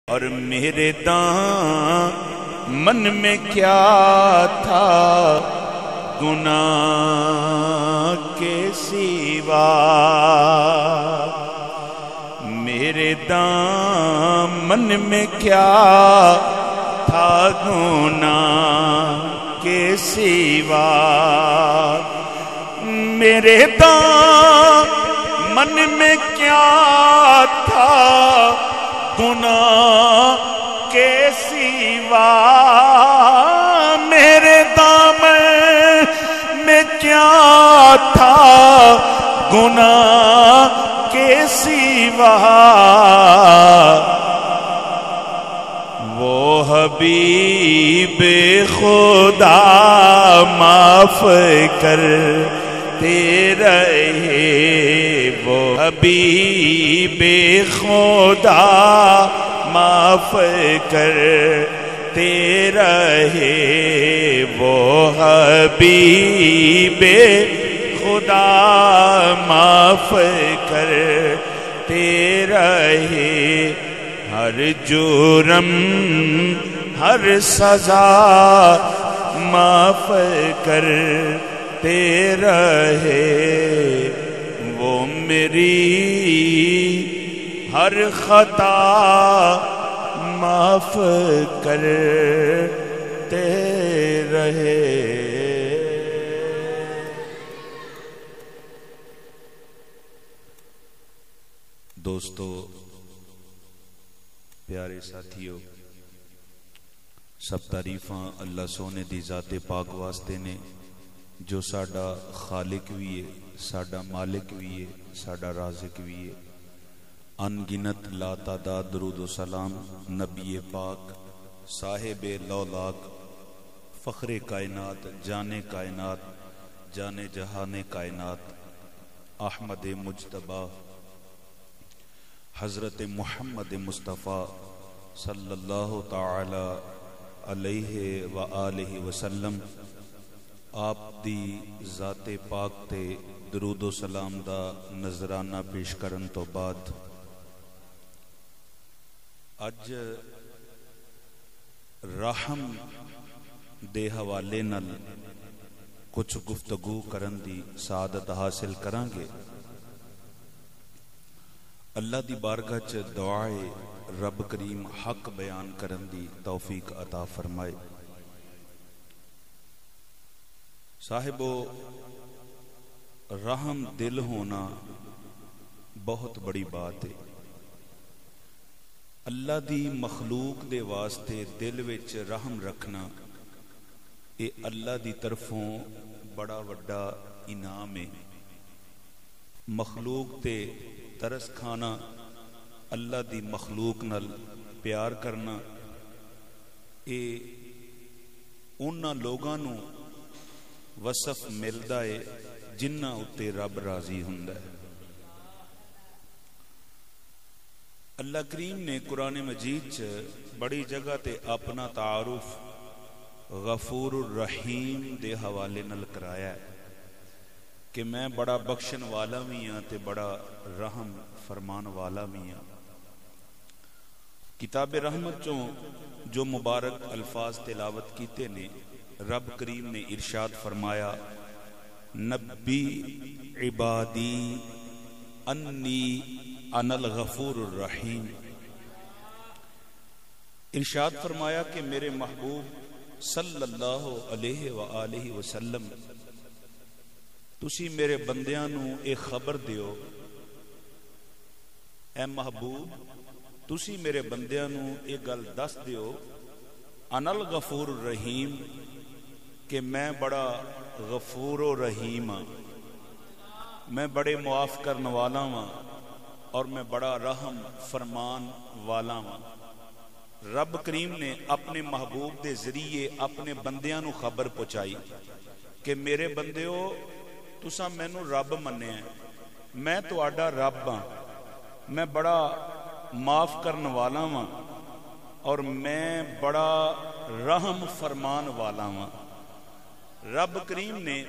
اور میرے دامن میں کیا تھا گناہ کے سوا، میرے دامن میں کیا تھا گناہ کے سوا، میرے دامن میں کیا تھا گناہ کے سوا، میرے دامن میں کیا تھا گناہ کے سوا، وہ حبیب خدا معاف کرتے رہے، وہ حبیب خدا معاف کرتے رہے، وہ حبیب خدا معاف کرتے رہے، ہر جرم ہر سزا معاف کرتے رہے، وہ میری ہر خطا معاف کرتے رہے۔ دوستو، پیارے ساتھیو، سب تعریفاں اللہ سونے دی ذات پاک واسطے نے جو ساڈا خالق بھی ہے، ساڈا مالک بھی ہے، ساڈا رازق بھی ہے۔ ان گنت لا تعداد درود و سلام نبی پاک صاحب لولاک فخر کائنات جانے کائنات جانے جہان کائنات احمد مجتبی حضرت محمد مصطفیٰ صلی اللہ تعالی علیہ وآلہ وسلم آپ دی ذات پاک تے درود و سلام دا نذرانہ پیش کرن تو بعد اج رحم دے حوالے نال کچھ گفتگو کرن دی سعادت حاصل کرانگے۔ اللہ دی بارگاہ چ دعائے رب کریم حق بیان کرن دی توفیق عطا فرمائے۔ صاحبو، رحم دل ہونا بہت بڑی بات ہے۔ اللہ دی مخلوق دے واسطے دل وچ رحم رکھنا اے اللہ دی طرفوں بڑا وڈا انعام ہے۔ مخلوق تے ترس کھانا، اللہ دی مخلوق نال پیار کرنا، اے انہاں لوگاں نو وصف ملدا ہے جنہاں اتے رب راضی ہوندا ہے۔ اللہ کریم نے قرآن مجید چ بڑی جگہ تے اپنا تعارف غفور الرحیم دے حوالے نال کرایا ہے کہ میں بڑا بخشن والا بھی ہاں تے بڑا رحم فرمان والا بھی ہاں۔ کتاب رحمت چوں جو مبارک الفاظ تلاوت کیتے نے، رب کریم نے ارشاد فرمایا، نبی عبادی انی انا الغفور الرحیم۔ ارشاد فرمایا کہ میرے محبوب صلی اللہ علیہ وآلہ وسلم تسی میرے بندیاں نو ایک خبر دیو، اے محبوب تسی میرے بندیاں نو ایک گل دس دیو، انا الغفور الرحیم، کہ میں بڑا غفور و رحیم ہاں، میں بڑے معاف کرن والا ہاں اور میں بڑا رحم فرمان والا ہاں۔ رب کریم نے اپنے محبوب دے ذریعے اپنے بندیاں نو خبر پہنچائی کہ میرے بندیو تساں مینوں رب منیا ہے، میں تہاڈا رب ہاں، میں بڑا معاف کرن والا ہاں اور میں بڑا رحم فرمان والا ہاں۔ رب کریم نے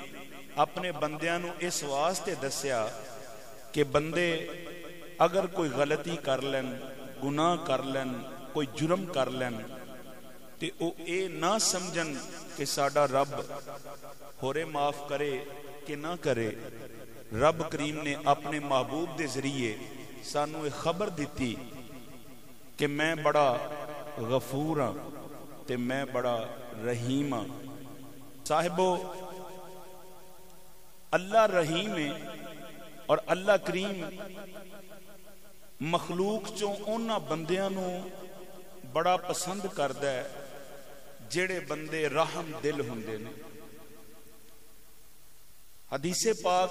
اپنے بندیاں نو اس واسطے دسیا کہ بندے اگر کوئی غلطی کر لین، گناہ کر لین، کوئی جرم کر لین تے او اے نہ سمجھن کہ ساڈا رب ہورے معاف کرے کہ نہ کرے. رب کریم نے اپنے محبوب دے ذریعے سانو ایک خبر دیتی کہ میں بڑا غفور ہاں تے میں بڑا رحیم ہاں. صاحبو اللہ رحیم ہے اور اللہ کریم مخلوق چوں انہاں بندیاں نو بڑا پسند کردا ہے جڑے بندے رحم دل ہوندے نے. حدیث پاک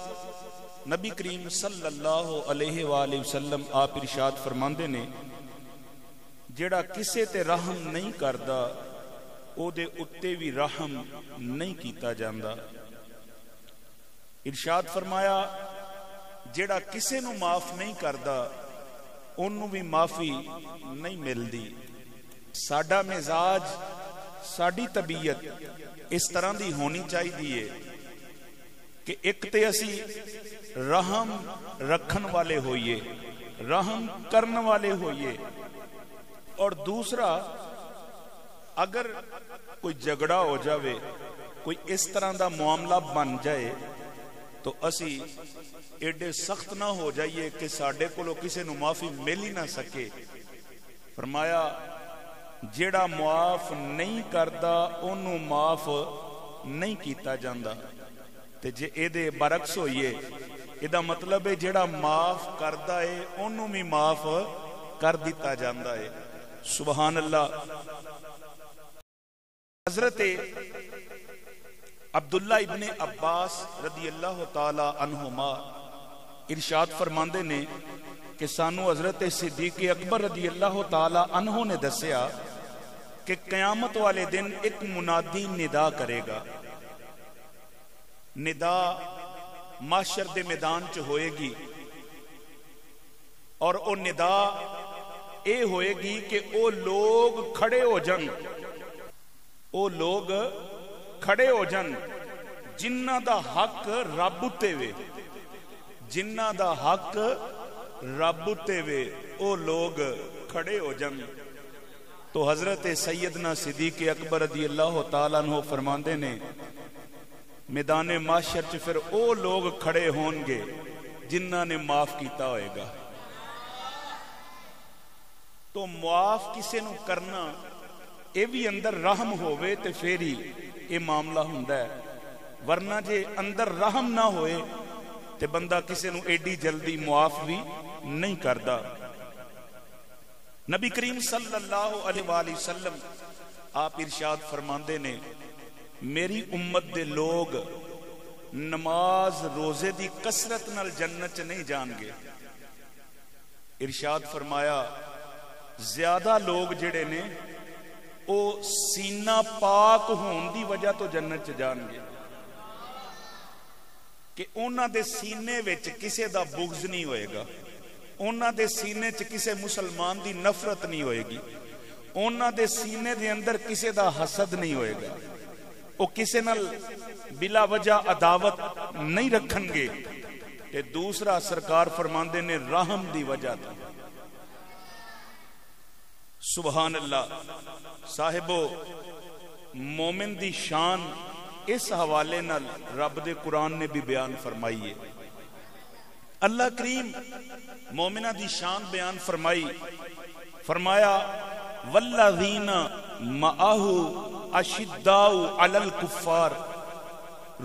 نبی کریم صلی اللہ علیہ وآلہ وسلم آپ ارشاد فرماندے نے جڑا کسے تے رحم نہیں کردا او دے اتے بھی رحم نہیں کیتا جاندا. ارشاد فرمایا جڑا کسے نو معاف نہیں کردا انہوں بھی معافی نہیں ملدی. ساڈا مزاج ساڈی طبیعت اس طرح دی ہونی چاہیے کہ ایک تے اسی رحم رکھن والے ہوئیے, رحم کرن والے ہوئیے, اور دوسرا اگر کوئی جھگڑا ہو جاوے, کوئی اس طرح دا معاملہ بن جائے تو اسی ایڈے سخت نہ ہو جائیے کہ ساڈے کولو کسے نو معافی مل ہی نہ سکے. فرمایا جیڑا معاف نہیں کردا اونوں معاف نہیں کیتا جاندا. تے جے اے دے برعکس ہوئیے اے دا مطلب ہے جیڑا معاف کردا ہے اونوں بھی معاف کر دیتا جاندا ہے. سبحان اللہ. حضرت عبداللہ ابن عباس رضی اللہ تعالی عنہما ارشاد فرماندے نے کہ سانو حضرت صدیق اکبر رضی اللہ تعالی عنہ نے دسیا کہ قیامت والے دن ایک منادی ندا کرے گا. ندا محشر دے میدان چ ہوئے گی اور او ندا اے ہوئے گی کہ او لوگ کھڑے ہو جن, او لوگ کھڑے ہو جن جنہ دا حق رب اتے وے, جنہ دا حق رب اتے وے او لوگ کھڑے ہو جن. تو حضرت سیدنا صدیق اکبر رضی اللہ تعالیٰ عنہ فرماندے نے میدان معاشر چ پھر او لوگ کھڑے ہون گے جنہ نے معاف کیتا ہوئے گا. تو معاف کسے نو کرنا اے بھی اندر رحم ہوئے تے پھر ہی اے معاملہ ہوندا ہے, ورنہ جے اندر رحم نہ ہوئے تے بندہ کسے نو ایڈی جلدی معاف بھی نہیں کردا. نبی کریم صلی اللہ علیہ وآلہ وسلم آپ ارشاد فرماندے نے میری امت دے لوگ نماز روزے دی کثرت نال جنت نہیں جان گے. ارشاد فرمایا زیادہ لوگ جڑے نے او سینہ پاک ہون دی وجہ تو جنت جان گے کہ انہاں دے سینے وچ کسے دا بغض نہیں ہوئے گا, انہاں دے سینے چ کسے مسلمان دی نفرت نہیں ہوئے گی, انہاں دے سینے دے اندر کسے دا حسد نہیں ہوئے گا, او کسے نال بلا وجہ عداوت نہیں رکھن گے. تے دوسرا سرکار فرماندے نے رحم دی وجہ دا. سبحان اللہ. صاحبو مومن دی شان اس حوالے نال رب دے قرآن نے بھی بیان فرمائی ہے. اللہ کریم مومنہ دی شان بیان فرمائی, فرمایا والذین معہ اشداء علی الکفار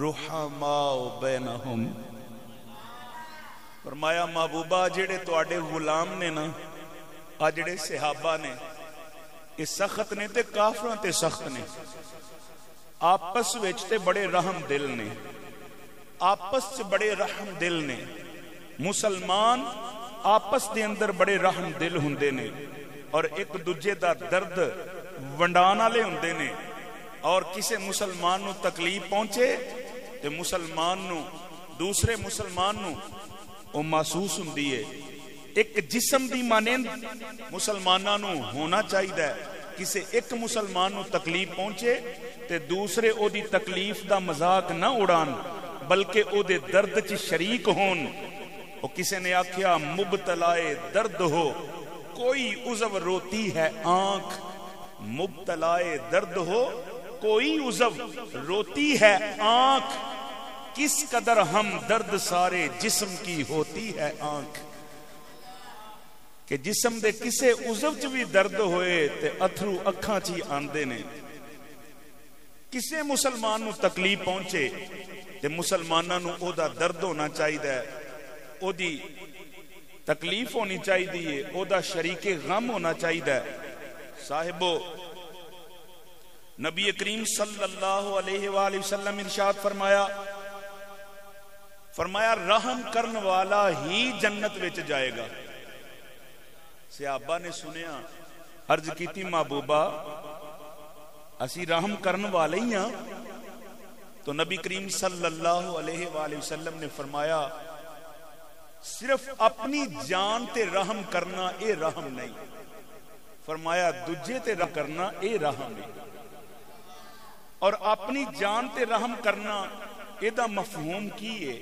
رحماء بینہم. فرمایا محبوبہ جڑے تواڈے غلام نے نا, آ جڑے صحابہ نے یہ سخت نے تے کافراں تے سخت نے, آپس وچ تے بڑے رحم دل نے, آپس سے بڑے رحم دل نے. مسلمان آپس دے اندر بڑے رحم دل ہوندے نے اور ایک دوجے دا درد ونڈان والے ہوندے نے, اور کسے مسلمان نو تکلیف پہنچے تے مسلمان نو دوسرے مسلمان نو او محسوس ہوندی ہے. ایک جسم دی مانند مسلماناں نو ہونا چاہیے, کسے ایک مسلمان نو تکلیف پہنچے تے دوسرے او دی تکلیف دا مذاق نہ اڑان بلکہ او دے درد چ شریک ہون. او کسے نے آکھیا مبتلائے درد ہو کوئی عضو روتی ہے آنکھ، مبتلائے درد ہو کوئی عضو روتی ہے آنکھ، کس قدر ہم درد سارے جسم کی ہوتی ہے آنکھ. کہ جسم دے کسے عضو چ بھی درد ہوئے تے اتھرو اکھاں چی آندے نے. کسے مسلمان نو تکلیف پہنچے تے مسلماناں نو او دا درد ہونا چاہیے، او دی تکلیف ہونی چاہیے، او دا شریک غم ہونا چاہیے. صاحبو، نبی کریم صلی اللہ علیہ وآلہ وسلم ارشاد فرمایا رحم کرن والا ہی جنت وچ جائے گا. صحابہ نے سنیا، عرض کیتی محبوبہ اسی رحم کرن والے ہی ہاں؟ تو نبی کریم صلی اللہ علیہ وآلہ وسلم نے فرمایا صرف اپنی جان تے رحم کرنا اے رحم نہیں، فرمایا دجے تے رحم کرنا اے رحم ہے. اور اپنی جان تے رحم کرنا اے دا مفہوم کی ہے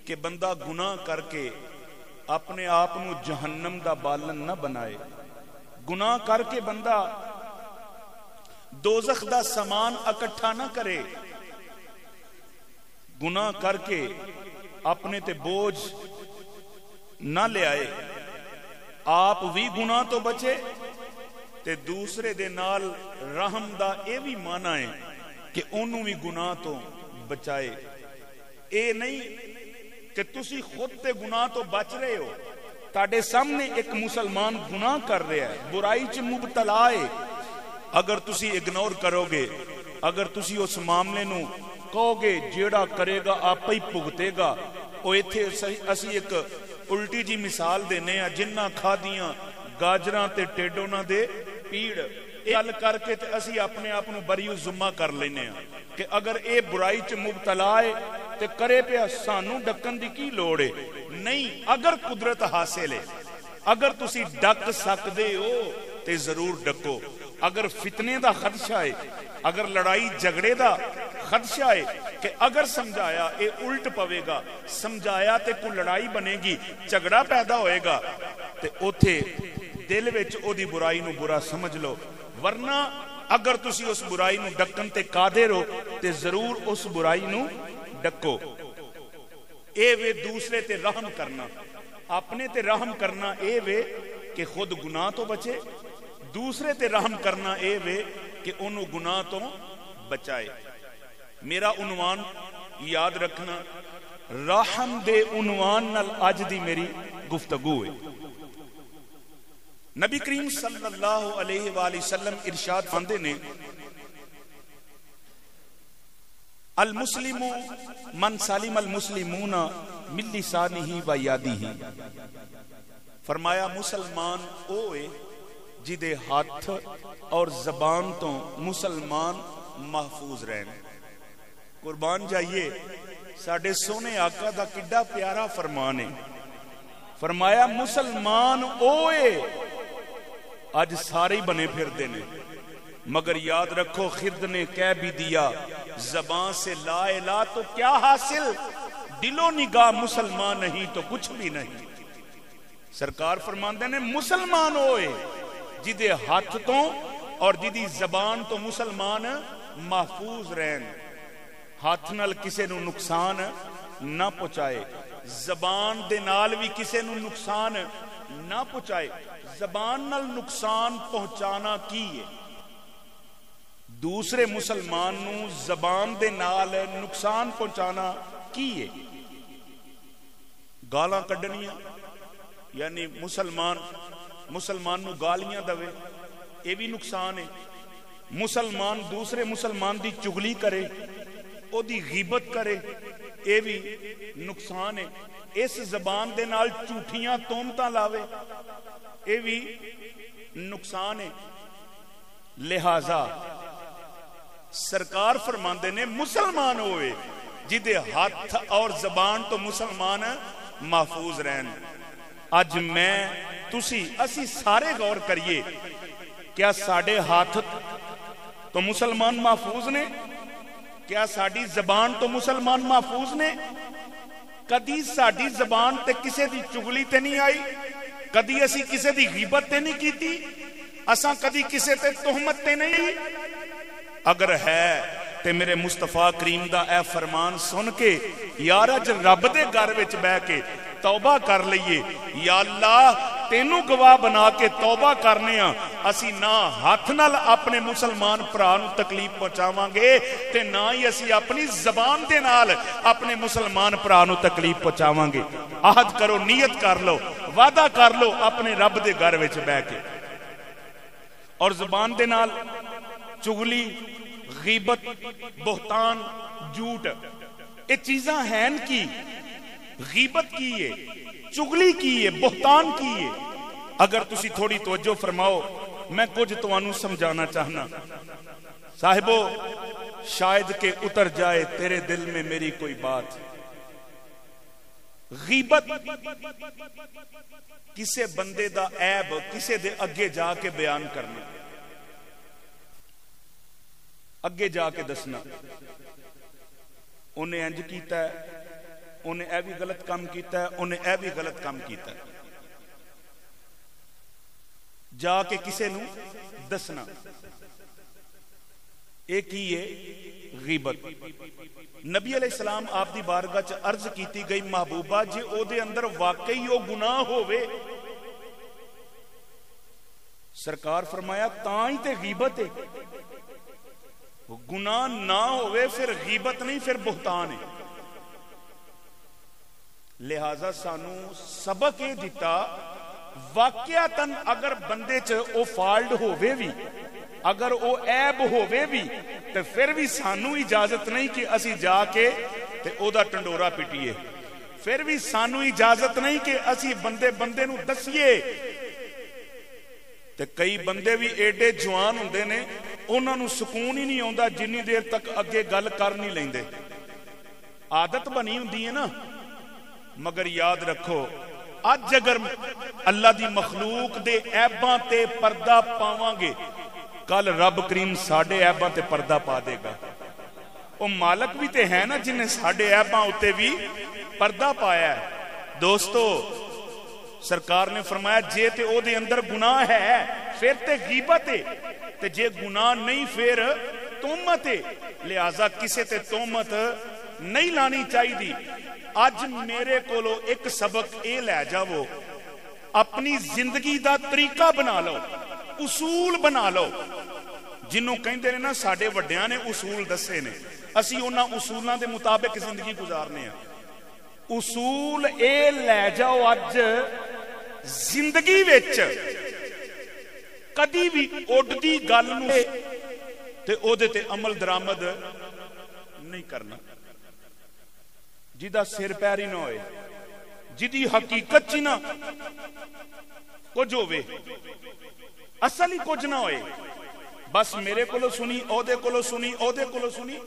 کہ بندہ گناہ کر کے اپنے آپ نو جہنم دا بالن نہ بنائے. گناہ کر کے بندہ دوزخ دا سامان اکٹھا نہ کرے. گناہ کر کے اپنے تے بوجھ نہ لے آئے. آپ بھی گناہ تو بچے تے دوسرے دے نال رحم دا اے بھی مانا ہے کہ انہوں بھی گناہ تو بچائے. اے نہیں کہ تسی خود تے گناہ تو بچ رہے ہو، تاڑے سامنے ایک مسلمان گناہ کر رہا ہے، برائی چ مبتلا ہے. اگر تسی اگنور کرو گے، اگر تسی اس معاملے نو کہو گے جیڑا کرے گا آپ ہی بھگتے گا. او ایتھے اسی ایک الٹی جی مثال دینے ہیں، جنہ کھا دیاں گاجراں تے ٹیڈونا دے پیڑ. گل کر کے تے اسی اپنے آپ نو بری ذمہ کر لینے ہیں کہ اگر اے برائی چ مبتلا ہے تے کرے پیا سانو ڈکن دی کی لوڑ ہے. نہیں، اگر قدرت حاصل ہے، اگر تسی ڈک سکدے ہو تے ضرور ڈکو. اگر فتنے دا خدشہ ہے، اگر لڑائی جھگڑے دا خدشہ ہے کہ اگر سمجھایا اے الٹ پوے گا، سمجھایا تے کوئی لڑائی بنے گی، جھگڑا پیدا ہوئے گا، تے اوتھے دل وچ او دی برائی نو برا سمجھ لو. ورنہ اگر تسی اس برائی نو ڈکن تے قادر ہو تے ضرور اس برائی نو ڈکو. اے وے دوسرے تے رحم کرنا، اپنے تے رحم کرنا اے وے کہ خود گناہ تو بچے، دوسرے تے رحم کرنا اے وے کہ انہوں گناہ تو بچائے. میرا عنوان یاد رکھنا، رحم دے عنوان نال اج دی میری گفتگو ہے. نبی کریم صلی اللہ علیہ وآلہ وسلم ارشاد فرماتے نے المسلم من سلم المسلمون من لسانہ و یدہ. فرمایا مسلمان اوے جدے ہاتھ اور زبان تو مسلمان محفوظ رہن. قربان جائیے، ساڈے سونے آقا دا کڈا پیارا فرمان ہے. فرمایا مسلمان اوے. آج سارے بنے پھر دینے، مگر یاد رکھو خرد نے کہہ بھی دیا زبان سے لا الہ تو کیا حاصل، دل و نگاہ مسلمان نہیں تو کچھ بھی نہیں. سرکار فرماندے نے مسلمان ہوئے جدے ہاتھ تو اور جدی زبان تو مسلمان محفوظ رہن. ہاتھ نال کسے نو نقصان نہ پہنچائے، زبان دے نال بھی کسے نو نقصان نہ پہنچائے. زبان نال نقصان پہنچانا کی ہے؟ دوسرے مسلمان نو زبان دے نال نقصان پہنچانا کی ہے؟ گالاں کڈنیاں، یعنی مسلمان نو گالیاں دوے، اے بھی نقصان ہے. مسلمان دوسرے مسلمان دی چغلی کرے، او دی غیبت کرے، اے بھی نقصان ہے. اس زبان دے نال جھوٹیاں تہمتاں لاوے، اے بھی نقصان ہے. لہذا سرکار فرماندے نے مسلمان ہوئے جدے ہاتھ اور زبان تو مسلمان محفوظ رہن. اج میں اسی سارے غور کریے، کیا ساڑے ہاتھ تو مسلمان محفوظ نے؟ کیا ساڑی زبان تو مسلمان محفوظ نے؟ کدی ساڑی زبان تے کسے دی چگلی تے نہیں آئی؟ کدی اسی کسے دی غیبت تے نہیں کیتی، اساں کدی کسے تے تہمت تے نہیں. اگر ہے تے میرے مصطفیٰ کریم دا اے فرمان سن کے یار اج رب دے گھر وچ بیٹھ کے توبہ کر لئیے. یا اللہ تینوں گواہ بنا کے توبہ کرنے ہاں، اسی نہ ہاتھ نال اپنے مسلمان بھرا نوں تکلیف پہنچاواں گے تے نہ ہی اسی اپنی زبان دے نال اپنے مسلمان بھرا نوں تکلیف پہنچاواں گے. عہد کرو، نیت کر لو، وعدہ کر لو اپنے رب دے گھر وچ بیٹھ کے. اور زبان دے نال چغلی، غیبت، بہتان، جھوٹ، یہ چیزاں ہیں کی؟ غیبت کی ہے، چغلی کی ہے، بہتان کی ہے. اگر تسی تھوڑی توجہ فرماؤ میں کچھ تانوں سمجھانا چاہنا. صاحبو شاید کہ اتر جائے تیرے دل میں میری کوئی بات. غیبت کسے بندے دا عیب کسے دے اگے جا کے بیان کرنا، اگے جا کے دسنا انہیں انج کیتا ہے، انہیں اے بھی غلط کام کیتا ہے، انہیں اے بھی غلط کام کیتا ہے، جا کے کسے نو دسنا. ایک ہی ہے غیبت. نبی علیہ السلام آپ دی بارگاہ چ عرض کیتی گئی محبوبہ جے او دے اندر واقعی او گناہ ہووے، سرکار فرمایا تاں ہی تے غیبت ہے. گناہ نہ ہوئے پھر غیبت نہیں، پھر بہتان ہے. لہذا سانو سبق یہ دیتا واقعتاً اگر بندے چ او فالٹ ہووے بھی، اگر او عیب ہووے بھی تے پھر بھی سانو اجازت نہیں کہ اسی جا کے تے او دا ٹنڈورا پٹیے. پھر بھی سانو اجازت نہیں کہ اسی بندے نو دسیے. تے کئی بندے بھی ایڈے جوان ہوندے نے انہاں نو سکون ہی نہیں آوندا جنی دیر تک اگے گل کر نہیں لیندے. عادت بنی ہوندی ہے نا. مگر یاد رکھو اج اگر اللہ دی مخلوق دے عیباں تے پردہ پاواں گے کل رب کریم ساڈے عیباں تے پردہ پا دے گا. او مالک بھی تے ہے نا جن نے ساڈے عیباں اتے بھی پردہ پایا ہے. دوستو سرکار نے فرمایا جے تے او دے اندر گناہ ہے پھر تے غیبت ہے، تے جے گناہ نہیں پھر تہمت ہے. لہذا کسے تے تہمت نہیں لانی چاہیے. اج میرے کولو ایک سبق اے لے جاؤ، اپنی زندگی دا طریقہ بنا لو، اصول بنا لو. جنوں کہندے نے نا ساڈے وڈیاں نے اصول دسے نے، اسی انہاں اصولاں دے مطابق زندگی گزارنے ہیں. اصول اے لے جاؤ اج زندگی وچ کدی بھی اڈدی گل نو تے او دے تے عمل درآمد نہیں کرنا. جدا سر پیر ہی نہ ہوئے، جدی حقیقت چی نہ کچھ ہوئے، اصل ہی کچھ نہ ہوئے. بس میرے کولو سنی، او دے کولو سنی، او دے کولو سنی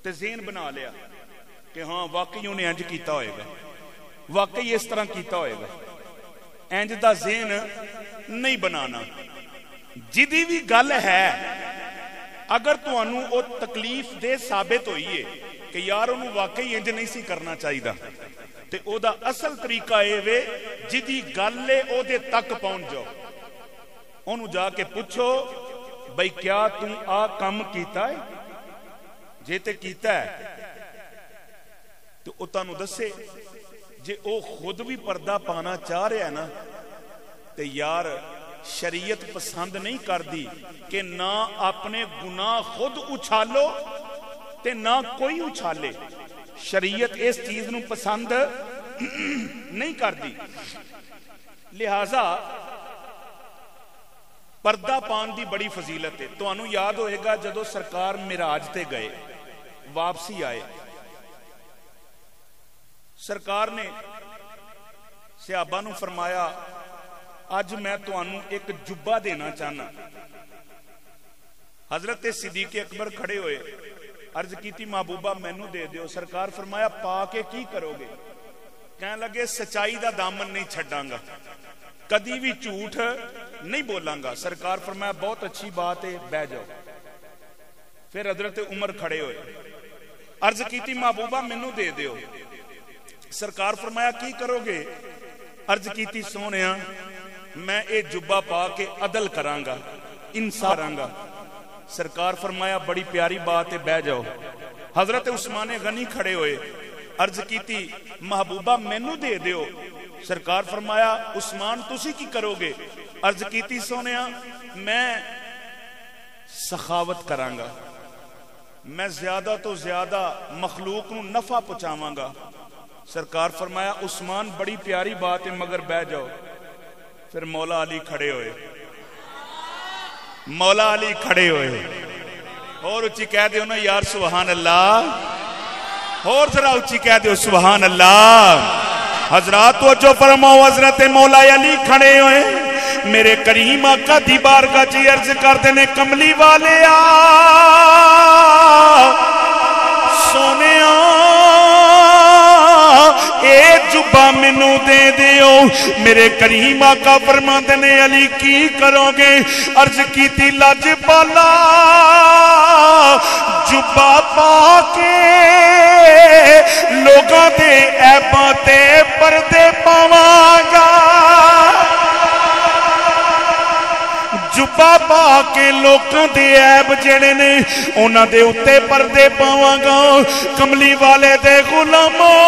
تے ذہن بنا لیا کہ ہاں واقعی انہیں انج کیتا ہوئے گا، واقعی اس طرح کیتا ہوئے گا. انج دا ذہن نہیں بنانا. جدی بھی گل ہے اگر تانوں او تکلیف دہ ثابت ہوئی ہے کہ یار انہوں واقعی انج نہیں سی کرنا چاہیے تے او دا اصل طریقہ اے وے جدی گل لے او دے تک پہنچ جاؤ، انہوں جا کے پوچھو بھئی کیا تم آ کم کیتا ہے؟ جے تے کیتا ہے تو او تانوں دسے. جے او خود بھی پردہ پانا چاہ رہا ہے نا تے یار شریعت پسند نہیں کر دی کہ نہ اپنے گناہ خود اچھالو تے نہ کوئی اچھالے. شریعت اس چیز نو پسند نہیں کر دی. لہذا پردہ پان دی بڑی فضیلت ہے. تو انہوں یاد ہوئے گا جدو سرکار معراج تے گئے، واپسی آئے، سرکار نے صحابہ نو فرمایا اج میں تو انہوں ایک جبہ دینا چاہنا. حضرت صدیق اکبر کھڑے ہوئے، عرض کیتی محبوبہ مینوں دے دیو. سرکار فرمایا پا کے کی کرو گے؟ کہنے لگے سچائی دا دامن نہیں چھڈاں گا، کدی بھی جھوٹ نہیں بولاں گا. سرکار فرمایا بہت اچھی بات ہے، بیٹھ جاؤ. پھر حضرت عمر کھڑے ہوئے، عرض کیتی محبوبہ مینوں دے دیو. سرکار فرمایا کی کرو گے؟ عرض کیتی سونیا میں اے جبہ پا کے عدل کرانگا انصاف کرانگا. سرکار فرمایا بڑی پیاری بات ہے بہ جاؤ. حضرت عثمان غنی کھڑے ہوئے. عرض کیتی محبوبہ مینوں دے دیو. سرکار فرمایا عثمان تسی کی کرو گے؟ عرض کیتی سونیا میں سخاوت کرانگا, میں زیادہ تو زیادہ مخلوق نو نفع پہنچاواں گا. سرکار فرمایا عثمان بڑی پیاری بات ہے مگر بہ جاؤ. پھر مولا علی کھڑے ہوئے. مولا علی کھڑے ہوئے اور اچھی کہہ دیو نا یار سبحان اللہ, اور ذرا اچھی کہہ دیو سبحان اللہ. حضرات توجہ فرماؤ, حضرت مولا علی کھڑے ہوئے. میرے کریم آقا دی بارگاہ چ عرض کرتے نے کملی والے سونیا اے جبہ مینو دے دیو. میرے کریم آقا فرماتے نے علی کی کرو گے؟ عرض کیتی لاج پالا جبہ پا کے لوگاں دے عیباں تے پردے پاواں گا. جبہ پا کے لوکاں دے عیب جڑے نے انہاں دے اتے پردے پاواں گا. کملی والے دے غلاموں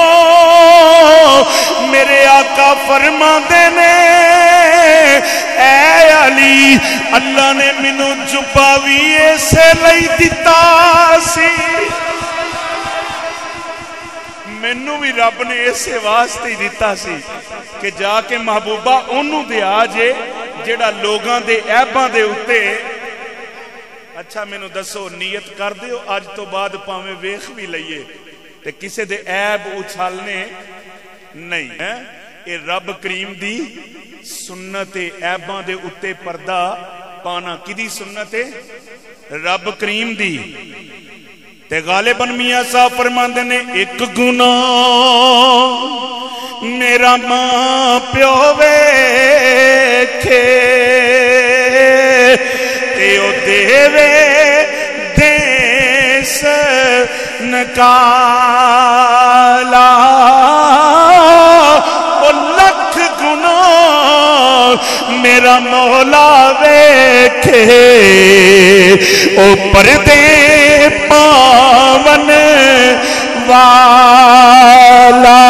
میرے آقا فرماندے نے اے علی اللہ نے مینوں جبہ وی ایسے لئی دتا سی, مینوں بھی رب نے ایسے واسطے ہی دتا سی کہ جا کے محبوبہ انہوں دے آجے جیڑا لوگاں دے عیباں دے اتے. اچھا مینوں دسو نیت کر دیو آج تو بعد پاویں ویکھ بھی لئیے تے کسے دے عیب اچھالنے نہیں ہے. اے رب کریم دی سنت عیباں دے اتے پردہ پانا کدی سنت رب کریم دی. تے غالباً میاں صاحب فرماندے نے ایک گناہ میرا ماں پیو ویکھے تے او دیوے دیس نکالا او لکھ گناہ میرا مولا ویکھے او پردے پاون والا.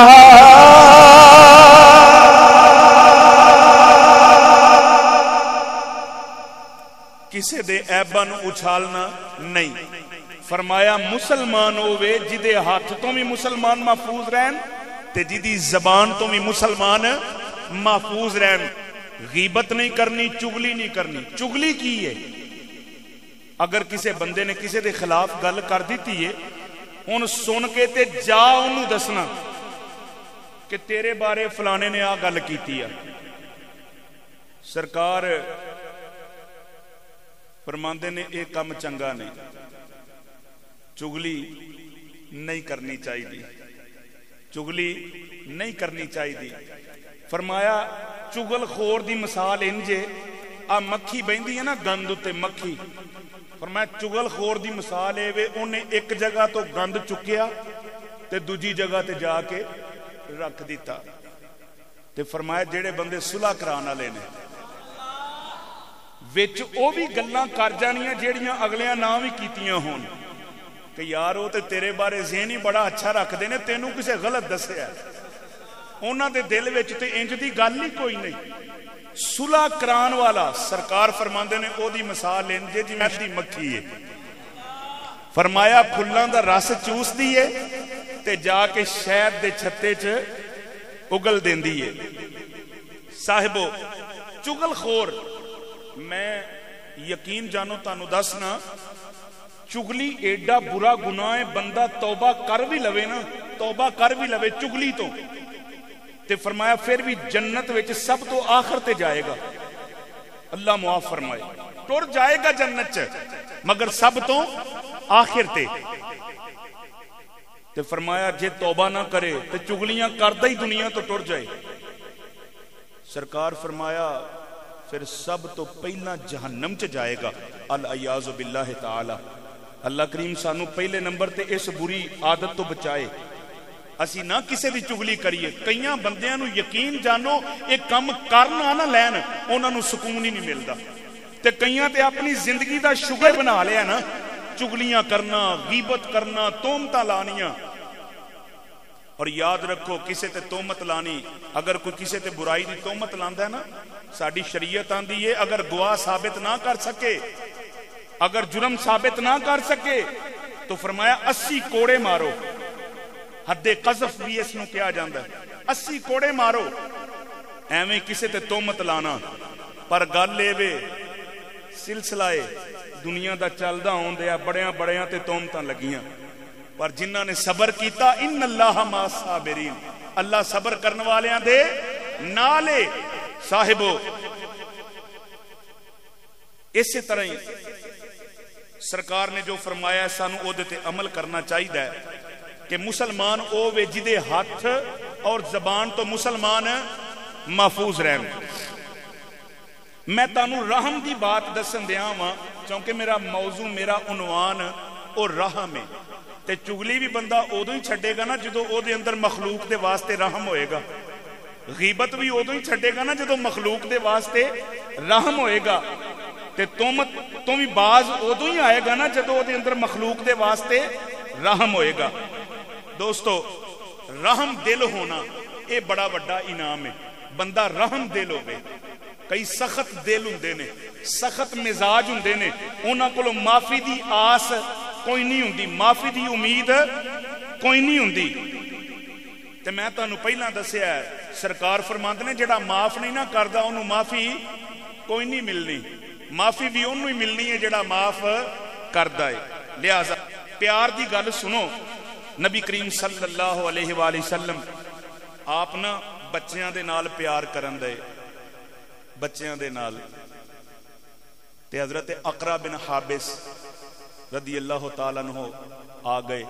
کسے دے عیباں نو اچھالنا نہیں. فرمایا مسلمان ہوئے جدے ہاتھ تو بھی مسلمان محفوظ رہن تے جدی زبان تو بھی مسلمان محفوظ رہن. غیبت نہیں کرنی, چگلی نہیں کرنی. چگلی کی ہے اگر کسے بندے نے کسے دے خلاف گل کر دیتی ہے ان سن کے تے جا انہوں دسنا کہ تیرے بارے فلانے نے آ گل کیتی ہے. سرکار فرماندے نے ایک کام چنگا نہیں, چگلی نہیں کرنی چاہیے, چگلی نہیں کرنی چاہیے. فرمایا چگل خور دی مثال انجے آ مکھی بہندی ہے نا گند تے مکھی. فرمایا چگل خور دی مثال ہے وے انہیں ایک جگہ تو گند چکیا تے دوجی جگہ تے جا کے رکھ دیتا. تے فرمایا جیڑے بندے صلح کران والے نے وچ او بھی گلاں کر جانیاں جیڑیاں اگلیاں نہ بھی کیتیاں ہون کہ یار وہ تے تیرے بارے ذہن ہی بڑا اچھا رکھ دے نے, تینوں کسے غلط دسیا انہاں دے دل وچ تے انج دی گل ہی کوئی نہیں. صلح کران والا سرکار فرماندے نے او دی مثال انجے جویں دی مکھی ہے. فرمایا پھلاں دا رس چوس دی ہے تے جا کے شہد دے چھتے چ اگل دیندی ہے. صاحبو چگل خور میں یقین جانو تانوں دسنا چگلی ایڈا برا گناہ ہے بندہ توبہ کر بھی لوے نا, توبہ کر بھی لوے چگلی تو تے فرمایا پھر بھی جنت وچ سب تو آخر تے جائے گا. اللہ معاف فرمائے, ٹر جائے گا جنت چ مگر سب تو آخر تے. تے فرمایا جے توبہ نہ کرے تے چگلیاں کردہ ہی دنیا تو ٹر جائے. سرکار فرمایا پھر سب تو پہلا جہنم چ جائے گا. العیاذ باللہ تعالی. اللہ کریم سانو پہلے نمبر تے اس بری عادت تو بچائے. اسی نہ کسی دی چگلی کریے. کئیاں بندیاں نو یقین جانو یہ کم کرنا نہ لین انہاں نو سکون ہی نہیں ملدا. تے کئیاں تے اپنی زندگی دا شغل بنا لیا نا, چگلیاں کرنا, غیبت کرنا, تہمتاں لانیاں. اور یاد رکھو کسے تے تہمت لانی, اگر کوئی کسے تے برائی دی تہمت لاندا ہے نا, ساڈی شریعت آندی ہے اگر گواہ ثابت نہ کر سکے, اگر جرم ثابت نہ کر سکے تو فرمایا 80 کوڑے مارو. حد قذف بھی اس نو کیا جاندا ہے, 80 کوڑے مارو. ایویں کسے تے تہمت لانا. پر گل اے وے سلسلہ دنیا دا چلدا ہوندیا بڑیاں بڑیاں تے تہمتاں لگیاں, پر جنہاں نے صبر کیتا ان اللہ مع الصابرین, اللہ صبر کرن والیاں دے نالے. صاحبو اسی طرح ہی سرکار نے جو فرمایا سانو او دے تے عمل کرنا چاہیے کہ مسلمان او وے جدے ہاتھ اور زبان تو مسلمان محفوظ رہن. میں تانوں رحم دی بات دسن دیاں واں کیونکہ میرا موضوع میرا عنوان او رحم ہے. تے چگلی بھی بندہ ادو ہی چھڈے گا نا جدو او دے اندر مخلوق دے واسطے رحم ہوئے گا. غیبت بھی ادو ہی چھڈے گا نا جدو مخلوق دے واسطے رحم ہوئے گا. تے تہمت تو بھی باز ادو ہی آئے گا نا جدو او دے اندر مخلوق دے واسطے رحم ہوئے گا. دوستو رحم دل ہونا اے بڑا بڑا انعام ہے. بندہ رحم دل ہوئے. کئی سخت دل ہوندے نے, سخت مزاج ہوندے نے, انہاں کولوں معافی دی آس کوئی نہیں ہوندی, معافی دی امید کوئی نہیں ہوندی. تے میں تانوں پہلاں دسیا ہے سرکار فرماندے نے جڑا معاف نہیں نہ کردا اونوں معافی کوئی نہیں ملنی. معافی بھی اونوں ہی ملنی ہے جڑا معاف کردا ہے. لہذا پیار دی گل سنو. نبی کریم صلی اللہ علیہ وآلہ وسلم آپ نا بچیاں دے نال پیار کرن دے, بچیاں دے نال. تے حضرت اقرا بن حابس رضی اللہ تعالیٰ عنہ آ گئے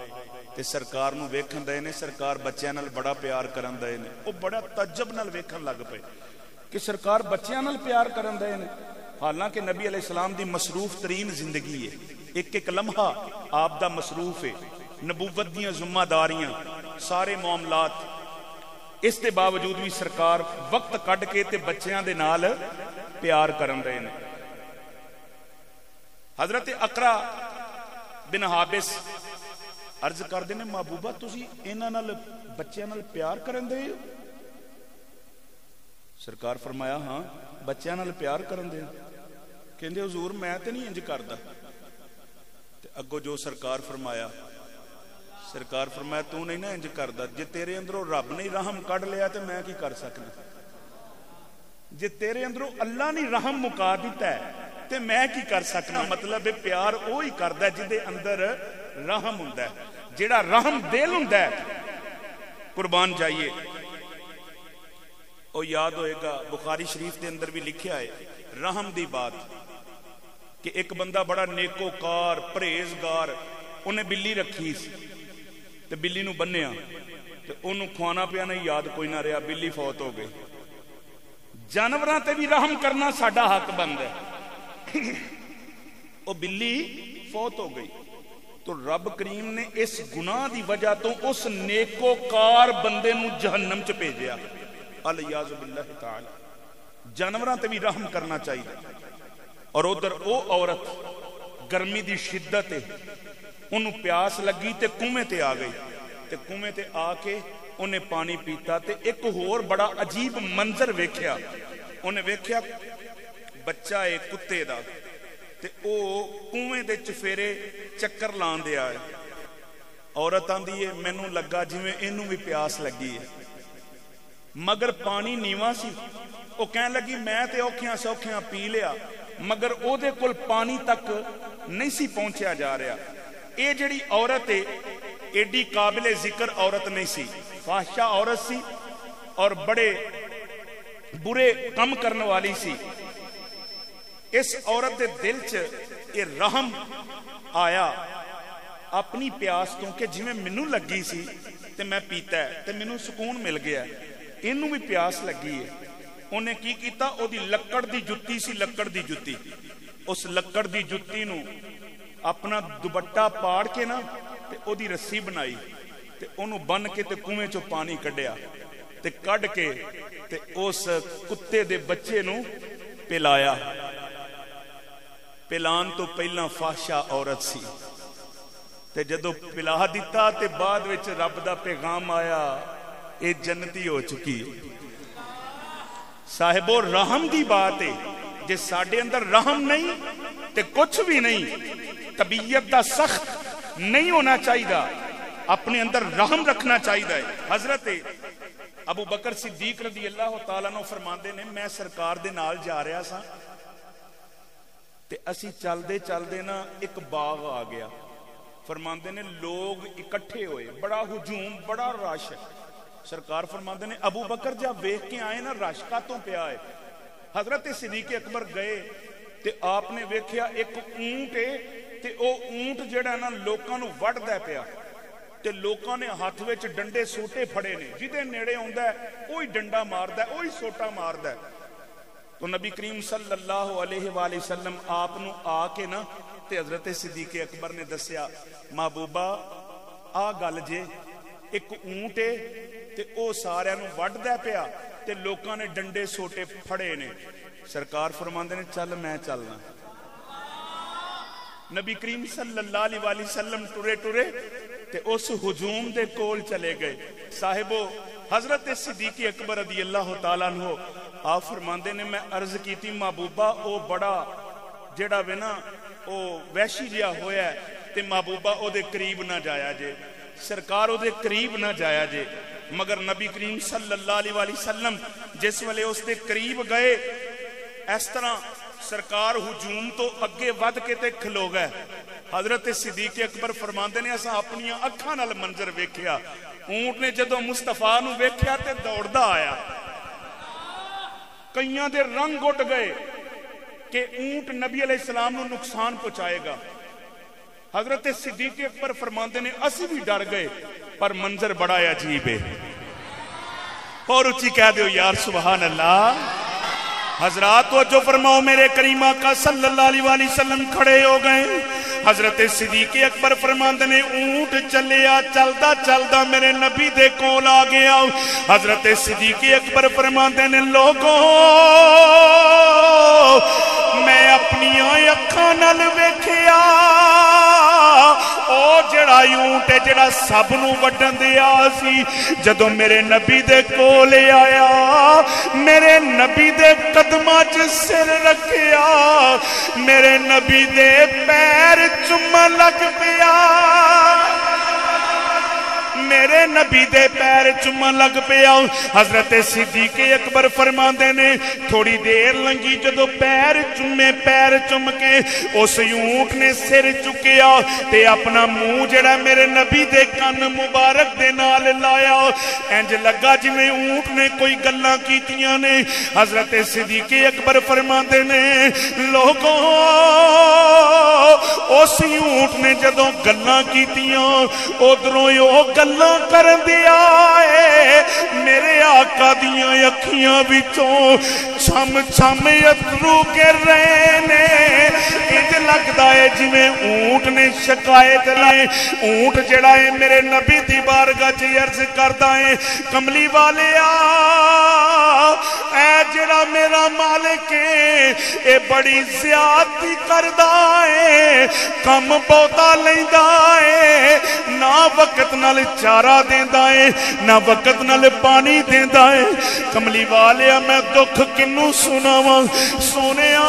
تے سرکار نو ویکھن دے نے. سرکار بچیاں نال بڑا پیار کرن دے نے. او بڑا تعجب نال ویکھن لگ پے کہ سرکار بچیاں نال پیار کرن دے نے, حالانکہ نبی علیہ السلام دی مصروف ترین زندگی ہے. ایک ایک لمحہ آپ دا مصروف ہے, نبوت دیاں ذمہ داریاں, سارے معاملات. اس دے باوجود بھی سرکار وقت کڈ کے تے بچیاں دے نال پیار کرن دے نے. حضرت اقرا بن حابس عرض کردے نے محبوبہ تسی انہاں نال بچیاں نال پیار کرن دے ہو؟ سرکار فرمایا ہاں بچیاں نال پیار کرن دے. کہندے حضور میں تے نہیں انج کردا. تے اگوں جو سرکار فرمایا تو نہیں نا انج کردا. جے تیرے اندروں رب نے رحم کڈ لیا تے میں کی کر سکنا. جے تیرے اندروں اللہ نے رحم مکا دیتا ہے تے میں کی کر سکنا. مطلب پیار وہی کردا ہے جدے اندر رحم ہوندا ہے, جیڑا رحم دل ہوندا ہے. قربان جائیے او یاد ہوئے گا بخاری شریف دے اندر بھی لکھیا ہے رحم دی بات کہ ایک بندہ بڑا نیکوکار پرہیزگار, انہیں بلی رکھی سی تے بلی نو بنیا تے انہوں کھوانا پیا نہیں یاد کوئی نہ رہا, بلی فوت ہو گئی. جانوراں تے بھی رحم کرنا ساڈا حق بند ہے. او بلی فوت ہو گئی تو رب کریم نے اس گناہ دی وجہ تو اس نیکوکار بندے نو جہنم چ بھیجیا. الیاذ باللہ تعالی. جانوراں تے بھی رحم کرنا چاہیے. اور ادھر او عورت گرمی دی شدت ہے, انہوں پیاس لگی تے کنویں تے آ گئی تے کنویں تے آ کے انہیں پانی پیتا تے ایک ہور بڑا عجیب منظر ویکھیا. انہیں ویکھیا بچہ ہے کتے دا تے او کنویں دے چفیرے چکر لان دے آئے. عورت آندی ہے مینوں لگا جویں اینوں بھی پیاس لگی ہے, مگر پانی نیواں سی. او کہن لگی میں تے اوکھیاں سوکھیاں پی لیا, مگر او دے کول پانی تک نہیں سی پہنچیا جا رہا. اے جڑی عورت ہے ایڈی قابل ذکر عورت نہیں سی, فاحشہ عورت سی اور بڑے برے کم کرنے والی سی. اس عورت دے دل چ یہ رحم آیا اپنی پیاس تو کہ جویں مینوں لگی سی تے میں پیتا ہے تے مینوں سکون مل گیا, اینوں بھی پیاس لگی ہے. انہیں کی کیتا او دی لکڑ دی جتی سی, لکڑ دی جتی, اس لکڑ دی جتی نو اپنا دوپٹہ پاڑ کے نا تے او دی رسی بنائی تے انہوں بن کے تے کنویں چو پانی کڈیا تے کڈ کے تے اس کتے دے بچے نو پلایا. پلان تو پہلا فحشا عورت سی تے جدو پلا دیتا تے بعد وچ رب دا پیغام آیا اے جنتی ہو چکی. صاحبو رحم دی بات ہے. جے ساڈے اندر رحم نہیں تے کچھ بھی نہیں. طبیعت دا سخت نہیں ہونا چاہیے, اپنے اندر رحم رکھنا چاہیے. حضرت ابو بکر صدیق رضی اللہ تعالیٰ عنہ فرماندے نے میں سرکار دے نال جا رہا سا تے اسی چل دے نا ایک باغ آ گیا. فرماندے نے لوگ اکٹھے ہوئے, بڑا ہجوم, بڑا رش. سرکار فرماندے نے ابو بکر جب ویکھ کے آئے نا رش کاتوں پیا ہے. حضرت صدیق اکبر گئے تے آپ نے ویکھیا ایک اونٹ ہے تے او اونٹ جڑا نا لوکاں نو وڈدا پیا تے لوکاں نے ہاتھ وچ ڈنڈے سوٹے پھڑے نے, جدے نیڑے آوندا ہے اوہی ڈنڈا ماردا ہے, اوہی سوٹا ماردا ہے. تو نبی کریم صلی اللہ علیہ وآلہ وسلم آپ نو آ کے نا تے حضرت صدیق اکبر نے دسیا محبوبہ آ گل جے ایک اونٹ ہے تے او سارے نو وڈدا پیا تے لوکاں نے ڈنڈے سوٹے پھڑے نے. سرکار فرماندے نے چل میں چلنا. نبی کریم صلی اللہ علیہ وآلہ وسلم ٹرے ٹرے تے اس ہجوم دے کول چلے گئے. صاحبو حضرت صدیق اکبر رضی اللہ تعالیٰ عنہ آپ فرماندے نے میں عرض کی تھی محبوبہ او بڑا جڑا وے نا او وحشی جہا ہویا ہے تے محبوبہ او دے قریب نہ جایا جے, سرکار او دے قریب نہ جایا جے. مگر نبی کریم صلی اللہ علیہ وآلہ وسلم جس ویلے اس دے قریب گئے اس طرح سرکار ہجوم تو اگے ود کے تے کھلو گئے. حضرت صدیق اکبر فرماندے نے اساں اپنی اکھاں نال منظر ویکھیا. اونٹ نے جدوں مصطفیٰ نو ویکھیا تے دوڑدا آیا. کئیاں دے رنگ اٹھ گئے کہ اونٹ نبی علیہ السلام نو نقصان پہنچائے گا. حضرت صدیق اکبر فرماندے نے اسی بھی ڈر گئے پر منظر بڑا عجیب ہے. اور اچھی کہہ دیو یار سبحان اللہ. حضرات توجہ فرماؤ, میرے کریم آقا صلی اللہ علیہ وآلہ وسلم کھڑے ہو گئے. حضرت صدیق اکبر فرماندے نے اونٹ چلیا چلدا چلدا میرے نبی دے کول آ گیا. حضرت صدیق اکبر فرماندے نے لوگوں میں اپنی اکھاں نال ویکھیا او جڑا اونٹ ہے جڑا سب نو وڈن دیا سی, جدوں میرے نبی دے کول آیا میرے نبی دے قدماں چ سر رکھیا, میرے نبی دے پیر چومن لگ پیا, میرے نبی دے پیر چومن لگ پیا. حضرت صدیق اکبر فرماندے نے تھوڑی دیر لنگی جدو پیر چومے, پیر چوم کے اس اونٹ نے سر چکیا تے اپنا منہ جڑا میرے نبی دے کن مبارک دے نال لایا. انج لگا جویں اونٹ نے کوئی گلاں کیتیاں نے. حضرت صدیق اکبر فرماندے نے لوگوں اس اونٹ نے جدوں گلاں کیتیاں ادھروں او گلاں کرن دیا ہے میرے آقا دیاں اکھیاں وچوں چھم چھم اترو گر رہے نے. انج لگدا ہے جویں اونٹ نے شکایت لائے. اونٹ جڑا ہے میرے نبی دی بارگاہ چ عرض کردا ہے کملی والیا اے جڑا میرا مالک ہے اے بڑی زیادتی کردا ہے, کم بہتا لیندا ہے, نہ وقت نال چارہ دیندا ہے نہ وقت نال پانی دیندا ہے. کملی والیا میں دکھ کنوں سناواں سونیا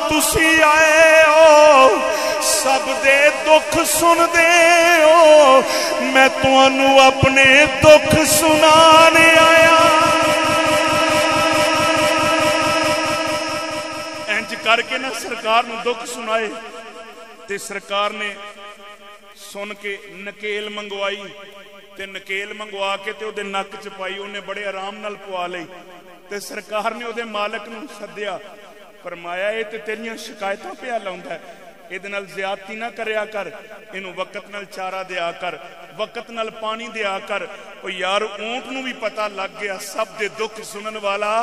تسی آئے ہو سب دے دکھ سن دے ہو, میں تانوں اپنے دکھ سنانے آیا. انج کر کے نہ سرکار نو دکھ سنائے تے سرکار نے سن کے نکیل منگوائی تے نکیل منگوا کے تے او دے نک چ پائی. انہیں بڑے آرام نال پوا لئی تے سرکار نے او دے مالک نو سدیا. فرمایا اے تے تیریاں شکایتاں پیا لاوندا ہے, اے دے نال زیادتی نہ کریا کر, اینو وقت نال چارہ دیا کر, وقت نال پانی دیا کر. او یار اونٹ نو بھی پتہ لگ گیا سب دے دکھ سنن والا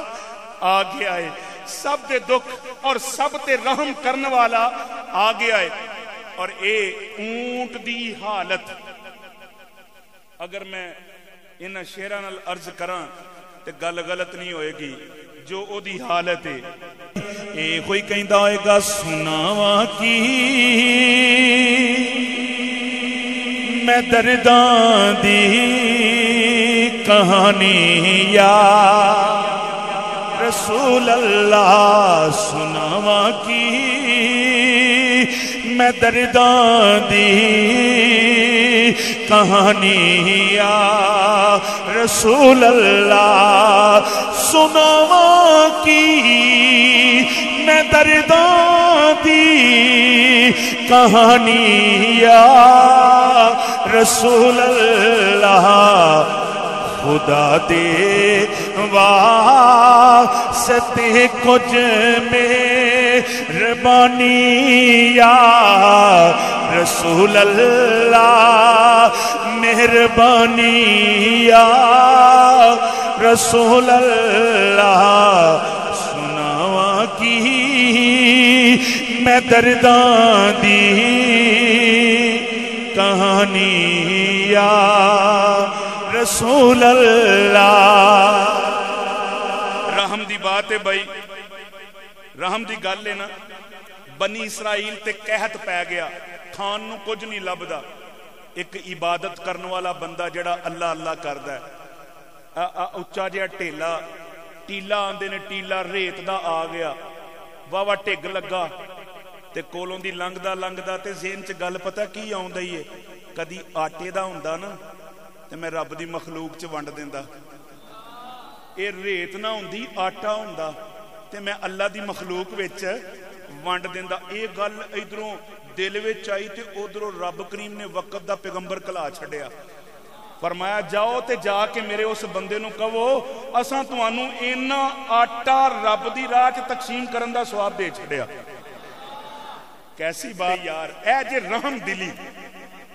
آ گیا ہے, سب دے دکھ اور سب تے رحم کرن والا آ گیا ہے. اور اے اونٹ دی حالت اگر میں انہاں شعراں نال عرض کراں تے گل غلط نہیں ہوئے گی جو او دی حالت ہے اے کوئی کہندا ہوئے گا سناواں کی میں درداں دی کہانی یا رسول اللہ سناواں کی میں درداں دی کہانی یا رسول اللہ سناواں کی میں درداں دی کہانی یا رسول اللہ خدا دے واسطے کچھ مہربانی یا رسول اللہ مہربانی یا رسول اللہ سناواں کی میں درداں دی کہانی یا رسول اللہ رحم دی بات ہے بھائی رحم دی گل ہے نا بنی اسرائیل تے قحط پی گیا کھان نو کچھ نہیں لبدا ایک عبادت کرنے والا بندہ جڑا اللہ اللہ کردا ہے اچا جہا ٹیلا آندے نے ٹیلا ریت دا آ گیا واہ ٹگ لگا تے کولوں دی لنگدا تے ذہن چ گل پتہ کی آوندا ہی ہے کدی آٹے دا ہوندا نا تے میں رب دی مخلوق چ ونڈ دیندا اے ریت نہ ہوندی آٹا ہوندا تے میں اللہ دی مخلوق وچ ونڈ دیندا اے گل ادھروں دل وچ آئی تے ادھروں رب کریم نے وقت دا پیغمبر کلا چھڈیا فرمایا جاؤ تے جا کے میرے اس بندے نو کہو اساں تانوں اینا آٹا رب دی راہ چ تقسیم کرن دا ثواب دے چھڈیا کیسی بات یار اے جے رحم دلی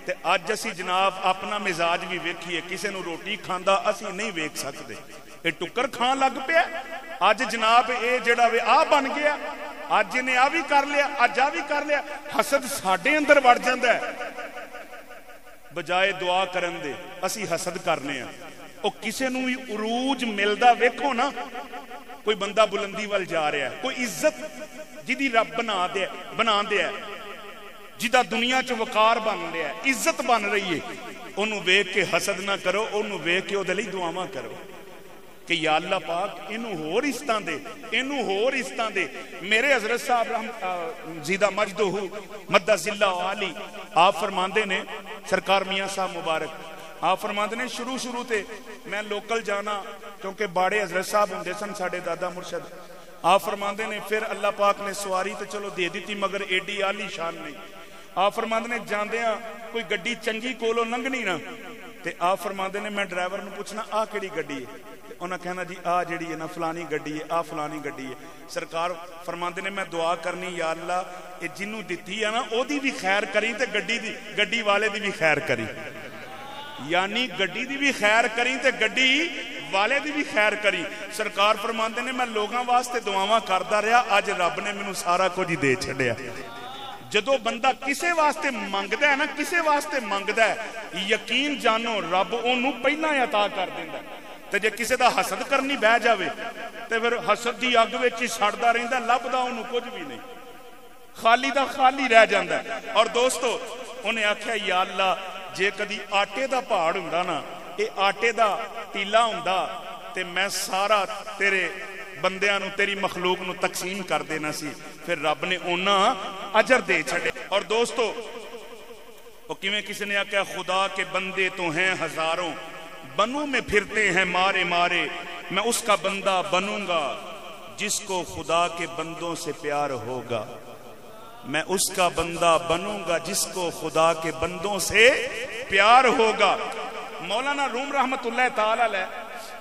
تے اج اسی جناب اپنا مزاج بھی ویکھیے کسے نو روٹی کھاندا اسی نہیں ویکھ سکدے اے ٹکر کھان لگ پیا اج جناب اے جڑا وے آ بن گیا اج نے آ بھی کر لیا اج آ بھی کر لیا حسد ساڈے اندر وڑ جاندا ہے بجائے دعا کرن دے اسی حسد کرنے ہیں او کسے نو بھی عروج ملدا ویکھو نا کوئی بندہ بلندی وال جا رہا ہے کوئی عزت جدی رب بنا دے ہے جدا دنیا چ وقار بن رہا ہے عزت بن رہی ہے انہوں ویکھ کے حسد نہ کرو انہوں ویکھ کے او دے لئی دعاواں کرو کہ یا اللہ پاک انہوں ہور عزتاں دے میرے حضرت صاحب زیدہ مجدہ مدہ ذلہ عالی آپ فرماندے نے سرکار میاں صاحب مبارک آپ فرماندے نے شروع تے میں لوکل جانا کیونکہ باڑے حضرت صاحب ہوندے سن ساڑے دادا مرشد آپ فرماندے نے پھر اللہ پاک نے سواری تے چلو دے دیتی مگر ایڈی عالی شان نہیں آپ فرماندے نے جاندیاں کوئی گڈی چنگی کولو لنگنی نا تے آپ فرماندے نے میں ڈرائیور نے پوچھنا آ کیڑی گڈی ہے انہاں کہنا جی آ جڑی ہے نا فلانی گڈی ہے آ فلانی گڈی ہے سرکار فرماندے نے میں دعا کرنی یا اللہ اے جنوں دتی ہے نا او دی بھی خیر کری تے گڈی والے دی بھی خیر کری یعنی گڈی دی بھی خیر کری تے گڈی والے دی بھی خیر کری سرکار فرماندے نے میں لوگاں واسطے دعاواں کردا رہیا اج رب نے مینوں سارا کچھ دے چھڈیا جدو بندہ کسے واسطے منگدا ہے نا کسے واسطے منگدا ہے یقین جانو رب اونوں پہلا عطا کر دیندا تے جے کسے دا حسد کرنی بہ جاوے تے پھر حسد دی اگ وچ ہی سڑدا رہندا لبدا اونوں کچھ بھی نہیں خالی دا خالی رہ جاندا اور دوستو انہیں آکھیا یا اللہ جے کدی آٹے دا پہاڑ ہوندا نا اے آٹے دا ٹیلا ہوندا تے میں سارا تیرے بندیاں نو تیری مخلوق نو تقسیم کر دینا سی پھر رب نے اونا اجر دے چھڑے اور دوستو وہ کیویں کسی نے آکھیا خدا کے بندے تو ہیں ہزاروں بنوں میں پھرتے ہیں مارے مارے میں اس کا بندہ بنوں گا جس کو خدا کے بندوں سے پیار ہوگا میں اس کا بندہ بنوں گا جس کو خدا کے بندوں سے پیار ہوگا مولانا روم رحمت اللہ تعالی علیہ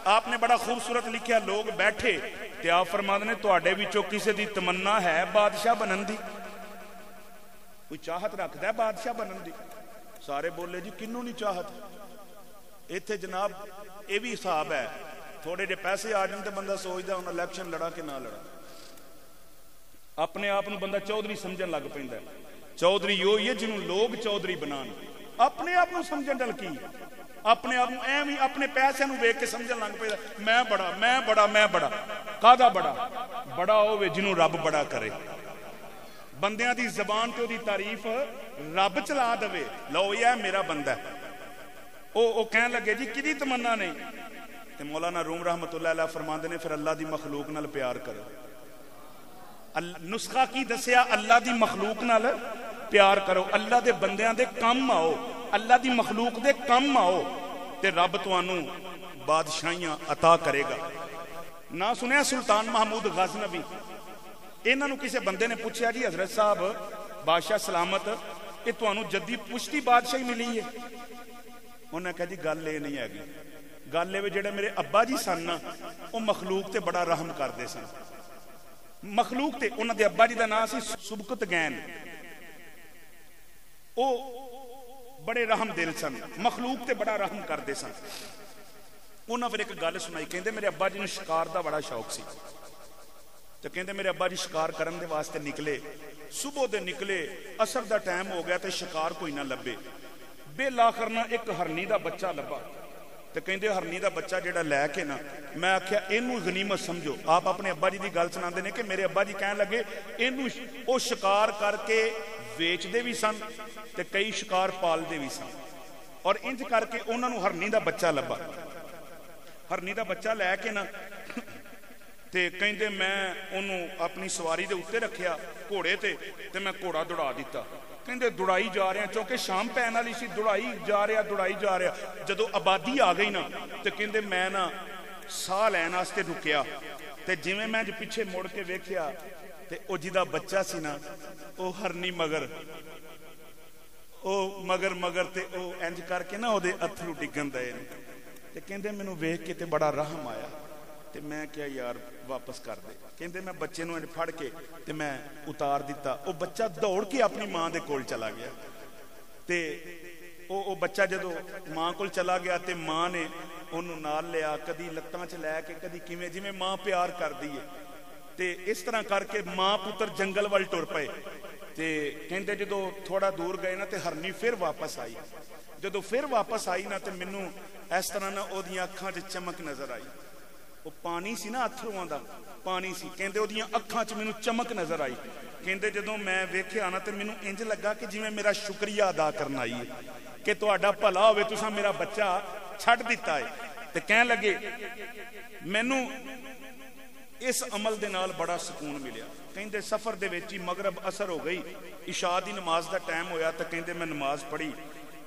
آپ نے بڑا خوبصورت لکھیا لوگ بیٹھے تے آپ فرماتے ہیں تواڈے وچوں کسے دی تمنا ہے بادشاہ بنن دی کوئی چاہت رکھدا ہے بادشاہ بنن دی سارے بولے جی کنوں نہیں چاہت ایتھے جناب اے بھی حساب ہے تھوڑے جے پیسے آ جان تے بندہ سوچدا ہن الیکشن لڑا کہ نہ لڑا اپنے آپ بندہ چودھری سمجھن لگ پیندا ہے چودھری ہوئی ہے جنہوں لوگ چودھری بنان اپنے آپ سمجھن ڈل کی اپنے آپ ایویں اپنے پیسے نو ویکھ کے سمجھن لگ پے میں بڑا میں بڑا میں بڑا کادا بڑا بڑا ہوے جنوں رب بڑا کرے بندیاں دی زبان تے دی تعریف رب چلا دے لو یہ میرا بندہ ہے او کہن لگے جی کدی تمنا نہیں تے مولانا روم رحمت اللہ علیہ فرماندے نے پھر اللہ دی مخلوق نال پیار کرو نسخہ کی دسیا اللہ دی مخلوق نال پیار کرو اللہ دے بندیاں دے کم آؤ اللہ دی مخلوق دے کم آؤ تے رب تانوں بادشاہیاں عطا کرے گا نہ سنیا سلطان محمود غزنوی انہاں نوں کسے بندے نے پوچھا جی حضرت صاحب بادشاہ سلامت یہ تانوں جدی پشتی بادشاہی ملی ہے انہوں نے کہا جی گل یہ نہیں ہے گل یہ جڑے میرے ابا جی سن نا وہ مخلوق تے بڑا رحم کرتے سن مخلوق تے انہوں دے ابا جی دا نام سی سبکتگین او بڑے رحم دل سن مخلوق تے بڑا رحم کرتے سن انہوں نے پھر ایک گل سنائی کہندے میرے ابا جی نے شکار دا بڑا شوق سی تو کہندے میرے ابا جی شکار کرن دے واسطے نکلے صبح دے نکلے عصر دا ٹائم ہو گیا تے شکار کوئی نہ لبے بالآخر نہ ایک ہرنی دا بچہ لبا تے کہندے ہرنی دا بچہ جڑا لے کے نا میں آکھیا اینو غنیمت سمجھو آپ اپنے ابا جی دی گل سناندے نے کہ میرے ابا جی کہن لگے اینو او شکار کر کے ویچ دے بھی سن تے کئی شکار پال دے بھی سن اور انج کر کے انہاں نوں ہرنی دا بچہ لبا ہرنی دا بچہ لے کے نا تے کہندے میں انہوں اپنی سواری دے اوتے رکھیا گھوڑے تے میں گھوڑا دوڑا دیتا کہندے دوڑائی جا رہے ہیں چونکہ شام پہن والی سی دوڑائی جا رہا جدو آبادی آ گئی نا تے کہندے میں نا ساہ لین واسطے رکیا تے جویں میں پیچھے مڑ کے ویکھیا تے او جدا بچہ سی نا او ہرنی مگر تے او انج کر کے نا او دے اتھرو ڈگن دے تے کہندے مینوں ویکھ کے تے بڑا رحم آیا تے میں کیا یار واپس کر دے کہندے میں بچے نوں پھڑ کے تے میں اتار دیتا او بچہ دوڑ کے اپنی ماں دے کول چلا گیا تے او بچہ جدو ماں کول چلا گیا تے ماں نے انہوں نال لیا کدی لتاں چ لے کے کدی کیویں جویں ماں پیار کردی ہے تے اس طرح کر کے ماں پتر جنگل ول ٹر پئے تے کہندے جدو تھوڑا دور گئے نا تے ہرنی پھر واپس آئی جدو پھر واپس آئی نا تے مینوں اس طرح نا او دیاں اکھاں چ چمک نظر آئی وہ پانی سی نا اتھرواں دا پانی سی کہندے او دیاں اکھاں چ مینوں چمک نظر آئی کہندے جدوں میں ویکھیا نا تے مینوں انج لگا کہ جویں میرا شکریہ ادا کرنا آئی ہے کہ تہاڈا بھلا ہوے تساں میرا بچہ چھڈ دتا ہے تے کہن لگے مینوں اس عمل دے نال بڑا سکون ملیا کہندے سفر دے وچ مغرب اثر ہو گئی عشاء دی نماز دا ٹائم ہویا تے کہندے میں نماز پڑھی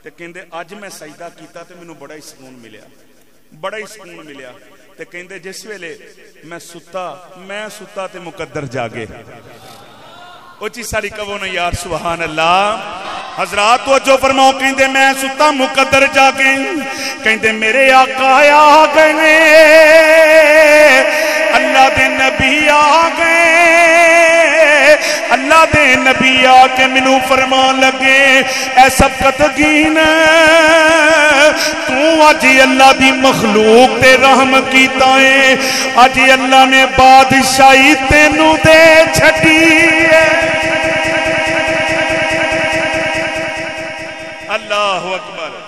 تے کہندے اج میں سجدہ کیتا تے مینوں بڑا ہی سکون ملیا تے کہندے جس ویلے میں ستا تے مقدر جاگے اچھی ساری کہو نا یار سبحان اللہ حضرات توجہ فرماؤ کہندے میں ستا مقدر جاگے کہندے میرے آقا آ گئے اللہ دے نبی آ گئے اللہ دے نبی آ کے منو فرمان لگے اے سبقتگین تو آج اللہ دی مخلوق تے رحم کیتا ہے آج اللہ نے بادشاہی تینوں دے چھٹی ہے اللہ اکبر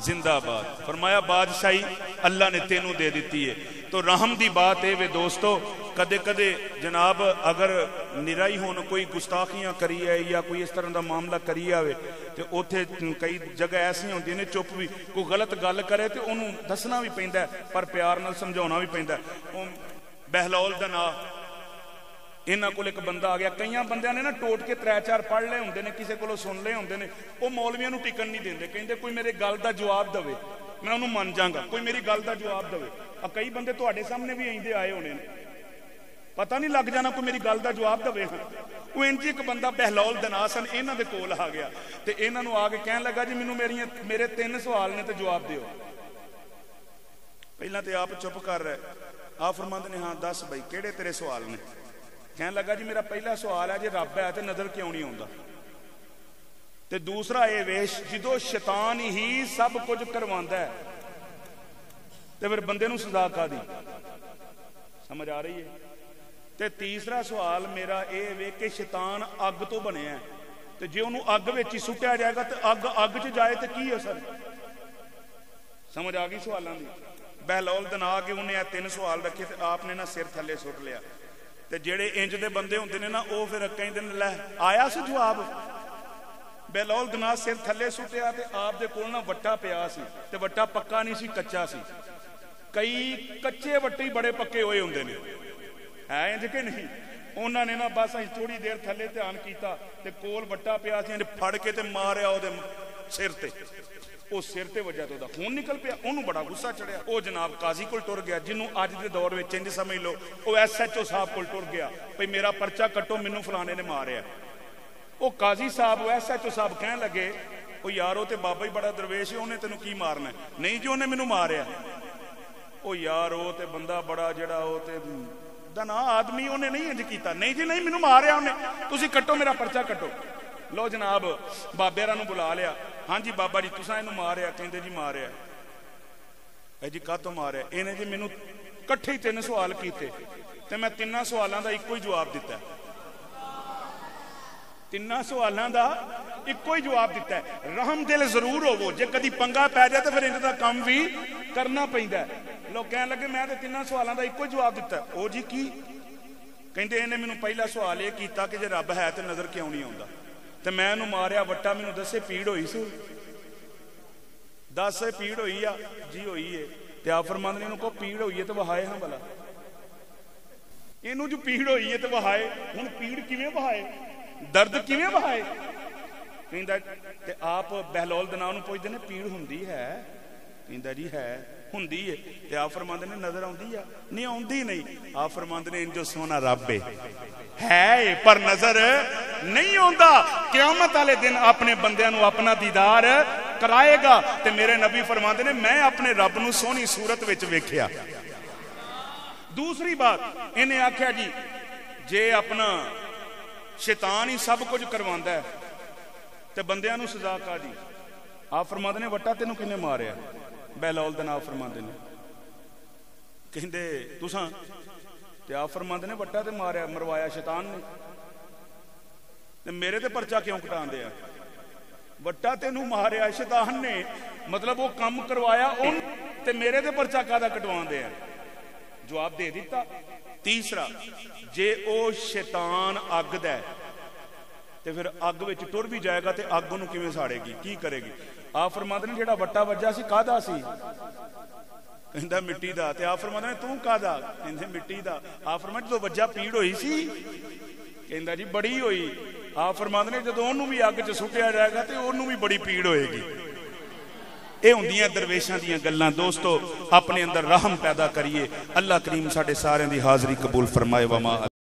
زندہ باد فرمایا بادشاہی اللہ نے تینوں دے دیتی ہے تو رحم دی بات ہے وے دوستو کدے کدے جناب اگر نرائی ہون کوئی گستاخیاں کری ہے یا کوئی اس طرح دا معاملہ کری آوے تو اوتھے کئی جگہ ایسی ہوندی نے چپ بھی کوئی غلط گل کرے تو انہوں دسنا بھی پیندا ہے پر پیار نال سمجھاونا بھی پیندا ہے بہلول دا نا انہاں کول ایک بندہ آ گیا کئیاں بندیاں نے نا ٹوٹ کے 3-4 پڑھ لے ہوندے نے کسے کولوں سن لے ہوندے نے او مولویاں نوں ٹکن نہیں دیندے کہندے کوئی میرے گل دا جواب دے میں انہوں مان جاگا کوئی میری گل دا جواب دے کئی بندے تواڈے سامنے بھی ایندے آئے ہونے پتہ نہیں لگ جانا کوئی میری گل دا جواب دے وہ انج ایک بندہ بہلول دنا سن انہاں دے کول آ گیا تے انہاں نوں آ کے کہن لگا جی مینوں میرے 3 سوال نے تے جواب دیو پہلا تے آپ چپ کر رہے آپ فرماندے نے ہاں دس بھائی کیڑے تیرے سوال نے کہنے لگا جی میرا پہلا سوال ہے جی رب ہے تے نظر کیوں نہیں آوندا تے دوسرا اے ویش جدو شیطان ہی سب کچھ کرواندا ہے تے پھر بندے نوں سزا کا دی سمجھ آ رہی ہے ਤੇ ਤੀਸਰਾ ਸਵਾਲ ਮੇਰਾ ਇਹ ਵੇ ਕਿ ਸ਼ੈਤਾਨ ਅੱਗ ਤੋਂ ਬਣਿਆ ਤੇ ਜੇ ਉਹਨੂੰ ਅੱਗ ਵਿੱਚ ਹੀ ਸੁੱਟਿਆ ਜਾਏਗਾ ਤੇ ਅੱਗ 'ਚ ਜਾਏ ਤੇ ਕੀ ਅਸਰ? ਸਮਝ ਆ ਗਈ ਸਵਾਲਾਂ ਦੀ? ਬਹਿਲੋਲ ਦਨਾ ਕੇ ਉਹਨੇ ਇਹ 3 ਸਵਾਲ ਰੱਖੇ ਤੇ ਆਪ ਨੇ ਨਾ ਸਿਰ ਥੱਲੇ ਸੁੱਟ ਲਿਆ। ਤੇ ਜਿਹੜੇ ਇੰਜ ਦੇ ਬੰਦੇ ਹੁੰਦੇ ਨੇ ਨਾ ਉਹ ਫਿਰ ਕਹਿੰਦੇ ਨੇ ਲੈ ਆਇਆ ਸੀ ਜਵਾਬ। ਬਹਿਲੋਲ ਦਨਾ ਸਿਰ ਥੱਲੇ ਸੁੱਟਿਆ ਤੇ ਆਪ ਦੇ ਕੋਲ ਨਾ ਵੱਟਾ ਪਿਆ ਸੀ ਤੇ ਵੱਟਾ ਪੱਕਾ ਨਹੀਂ ਸੀ, ਕੱਚਾ ਸੀ। ਕਈ ਕੱਚੇ ਵੱਟੇ ਹੀ ਬੜੇ ਪੱਕੇ ਹੋਏ ਹੁੰਦੇ ਨੇ, ਹੈ ਇੰਜ ਕਿ ਨਹੀਂ? ਉਹਨਾਂ ਨੇ ਨਾ ਬਸ ਅਸੀਂ ਥੋੜੀ ਦੇਰ ਥੱਲੇ ਧਿਆਨ ਕੀਤਾ ਤੇ ਕੋਲ ਵੱਟਾ ਪਿਆ ਸੀ, ਫੜ ਕੇ ਤੇ ਮਾਰਿਆ ਉਹਦੇ ਸਿਰ ਤੇ। ਉਹ ਸਿਰ ਤੇ ਵੱਜਿਆ ਤੇ ਉਹਦਾ ਖੂਨ ਨਿਕਲ ਪਿਆ। ਉਹਨੂੰ ਬੜਾ ਗੁੱਸਾ ਚੜਿਆ। ਉਹ ਜਨਾਬ ਕਾਜ਼ੀ ਕੋਲ ਟੁਰ ਗਿਆ, ਜਿਹਨੂੰ ਅੱਜ ਦੇ ਦੌਰ ਵਿੱਚ ਇੰਜ ਸਮਝ ਲਓ ਉਹ SHO ਸਾਹਿਬ ਕੋਲ ਟੁਰ ਗਿਆ ਭਈ ਮੇਰਾ ਪਰਚਾ ਕੱਟੋ, ਮੈਨੂੰ ਫਲਾਣੇ ਨੇ ਮਾਰਿਆ। ਉਹ ਕਾਜ਼ੀ ਸਾਹਿਬ, ਉਹ SHO ਸਾਹਿਬ ਕਹਿਣ ਲੱਗੇ ਉਹ ਯਾਰ ਉਹ ਤੇ ਬਾਬਾ ਹੀ ਬੜਾ ਦਰਵੇਸ਼ ਹੈ, ਉਹਨੇ ਤੈਨੂੰ ਕੀ ਮਾਰਨਾ? ਨਹੀਂ ਜੀ ਉਹਨੇ ਮੈਨੂੰ ਮਾਰਿਆ। ਉਹ ਯਾਰ ਉਹ ਤੇ ਬੰਦਾ ਬੜਾ ਜਿਹੜਾ ਉਹ ਤੇ ਦਨਾ ਆਦਮੀ, ਉਹਨੇ ਨਹੀਂ ਇੰਜ ਕੀਤਾ। ਨਹੀਂ ਜੀ ਨਹੀਂ, ਮੈਨੂੰ ਮਾਰਿਆ ਉਹਨੇ, ਤੁਸੀਂ ਕੱਟੋ ਮੇਰਾ ਪਰਚਾ ਕੱਟੋ। ਲੋ ਜਨਾਬ ਬਾਬਿਆਂ ਨੂੰ ਬੁਲਾ ਲਿਆ। ਹਾਂਜੀ ਬਾਬਾ ਜੀ ਤੁਸੀਂ ਇਹਨੂੰ ਮਾਰਿਆ? ਕਹਿੰਦੇ ਜੀ ਮਾਰਿਆ। ਇਹ ਜੀ ਕਾਹਤੋਂ ਮਾਰਿਆ? ਇਹਨੇ ਜੀ ਮੈਨੂੰ ਇਕੱਠੇ ਹੀ 3 ਸਵਾਲ ਕੀਤੇ ਤੇ ਮੈਂ 3 ਸਵਾਲਾਂ ਦਾ ਇੱਕੋ ਹੀ ਜਵਾਬ ਦਿੱਤਾ। 3 ਸਵਾਲਾਂ ਦਾ ਇੱਕੋ ਹੀ ਜਵਾਬ ਦਿੱਤਾ। ਰਹਿਮ ਦਿਲ ਜ਼ਰੂਰ ਹੋਵੋ, ਜੇ ਕਦੀ ਪੰਗਾ ਪੈ ਜਾਏ ਤਾਂ ਫਿਰ ਇਹਨਾਂ ਦਾ ਕੰਮ ਵੀ ਕਰਨਾ ਪੈਂਦਾ। ਲੋਕ ਕਹਿਣ ਲੱਗੇ ਮੈਂ ਤਾਂ 3 ਸਵਾਲਾਂ ਦਾ ਇੱਕੋ ਹੀ ਜਵਾਬ ਦਿੱਤਾ। ਉਹ ਜੀ ਕੀ? ਕਹਿੰਦੇ ਇਹਨੇ ਮੈਨੂੰ ਪਹਿਲਾ ਸਵਾਲ ਇਹ ਕੀਤਾ ਕਿ ਜੇ ਰੱਬ ਹੈ ਤੇ ਨਜ਼ਰ ਕਿਉਂ ਨਹੀਂ ਆਉਂਦਾ? ਤੇ ਮੈਂ ਇਹਨੂੰ ਮਾਰਿਆ ਵੱਟਾ, ਮੈਨੂੰ ਦੱਸੇ ਪੀੜ ਹੋਈ ਸੀ? ਦੱਸ ਪੀੜ ਹੋਈ ਆ? ਜੀ ਹੋਈ ਏ। ਤੇ ਆ ਫਰਮਾਨ ਨੇ ਇਹਨੂੰ ਕਹੋ ਪੀੜ ਹੋਈ ਹੈ ਤੇ ਵਹਾਏ ਹਾਂ ਭਲਾ। ਇਹਨੂੰ ਜੋ ਪੀੜ ਹੋਈ ਹੈ ਤੇ ਵਹਾਏ। ਹੁਣ ਪੀੜ ਕਿਵੇਂ ਵਹਾਏ? ਦਰਦ ਕਿਵੇਂ ਵਹਾਏ? ਕਹਿੰਦਾ ਤੇ ਆਪ ਬਹਿਲੋਲ ਦਨਾ ਨੂੰ ਪੁੱਛਦੇ ਨੇ ਪੀੜ ਹੁੰਦੀ ਹੈ? ਕਹਿੰਦਾ ਜੀ ਹੈ, ਹੁੰਦੀ ਏ। ਤੇ ਆ ਫਰਮਾਉਂਦੇ ਨੇ ਨਜ਼ਰ ਆਉਂਦੀ ਆ? ਨਹੀਂ ਆਉਂਦੀ। ਨਹੀਂ। ਆ ਫਰਮਾਉਂਦੇ ਨੇ ਇੰਜੋ ਸੋਹਣਾ ਰੱਬ ਹੈ ਪਰ ਨਜ਼ਰ ਨਹੀਂ ਆਉਂਦਾ। ਕਿਆਮਤ ਵਾਲੇ ਦਿਨ ਆਪਣੇ ਬੰਦਿਆਂ ਨੂੰ ਆਪਣਾ ਦੀਦਾਰ ਕਰਾਏਗਾ। ਤੇ ਮੇਰੇ ਨਬੀ ਫਰਮਾਉਂਦੇ ਨੇ ਮੈਂ ਆਪਣੇ ਰੱਬ ਨੂੰ ਸੋਹਣੀ ਸੂਰਤ ਵਿੱਚ ਵੇਖਿਆ। ਦੂਸਰੀ ਬਾਤ ਇਹਨੇ ਆਖਿਆ ਜੀ ਜੇ ਆਪਣਾ ਸ਼ੈਤਾਨ ਹੀ ਸਭ ਕੁਝ ਕਰਵਾਉਂਦਾ ਹੈ ਤੇ ਬੰਦਿਆਂ ਨੂੰ ਸਜ਼ਾ ਕਾਹਦੀ? ਆ ਫਰਮਾਉਂਦੇ ਨੇ ਵੱਟਾ ਤੈਨੂੰ ਕਿਹਨੇ ਮਾਰਿਆ? ਬਹਿਲੋਲ ਦਾ ਨਾਮ ਫਰਮਾਉਂਦੇ ਨੇ। ਕਹਿੰਦੇ ਤੁਸਾਂ? ਤੇ ਆ ਫਰਮਾਉਂਦੇ ਨੇ ਵੱਟਾ ਤੇ ਮਾਰਿਆ, ਮਰਵਾਇਆ ਸ਼ੈਤਾਨ ਨੇ। ਤੇ ਮੇਰੇ ਤੇ ਪਰਚਾ ਕਿਉਂ ਕਟਾਉਂਦੇ ਆ? ਵੱਟਾ ਤੈਨੂੰ ਮਾਰਿਆ ਸ਼ੈਤਾਨ ਨੇ, ਮਤਲਬ ਉਹ ਕੰਮ ਕਰਵਾਇਆ ਉਹਨੇ, ਤੇ ਮੇਰੇ ਤੇ ਪਰਚਾ ਕਾਹਦਾ ਕਟਵਾਉਂਦੇ ਆ? ਜਵਾਬ ਦੇ ਦਿੱਤਾ। ਤੀਸਰਾ ਜੇ ਉਹ ਸ਼ੈਤਾਨ ਅੱਗ ਦਾ ਤੇ ਫਿਰ ਅੱਗ ਵਿੱਚ ਟੁਰ ਵੀ ਜਾਏਗਾ ਤੇ ਅੱਗ ਉਹਨੂੰ ਕਿਵੇਂ ਸਾੜੇਗੀ, ਕੀ ਕਰੇਗੀ? ਆ ਫਰਮਾਉਂਦੇ ਨੇ ਜਿਹੜਾ ਵੱਟਾ ਵੱਜਾ ਸੀ ਕਾਹਦਾ ਸੀ? ਕਹਿੰਦਾ ਮਿੱਟੀ ਦਾ। ਤੇ ਆ ਫਰਮਾਉਂਦੇ ਨੇ ਤੂੰ ਕਾਹਦਾ? ਕਹਿੰਦੇ ਮਿੱਟੀ ਦਾ। ਆ ਫਰਮਾਉਂਦੇ ਜਦੋਂ ਵੱਜਾ ਪੀੜ ਹੋਈ ਸੀ? ਕਹਿੰਦਾ ਜੀ ਬੜੀ ਹੋਈ। ਆ ਫਰਮਾਉਂਦੇ ਨੇ ਜਦੋਂ ਉਹਨੂੰ ਵੀ ਅੱਗ 'ਚ ਸੁੱਟਿਆ ਜਾਏਗਾ ਤੇ ਉਹਨੂੰ ਵੀ ਬੜੀ ਪੀੜ ਹੋਏਗੀ। ਇਹ ਹੁੰਦੀਆਂ ਦਰਵੇਸ਼ਾਂ ਦੀਆਂ ਗੱਲਾਂ। ਦੋਸਤੋ ਆਪਣੇ ਅੰਦਰ ਰਹਿਮ ਪੈਦਾ ਕਰੀਏ। ਅੱਲਾਹ ਕਰੀਮ ਸਾਡੇ ਸਾਰਿਆਂ ਦੀ ਹਾਜ਼ਰੀ ਕਬੂਲ ਫਰਮਾਏ। ਵਮਾ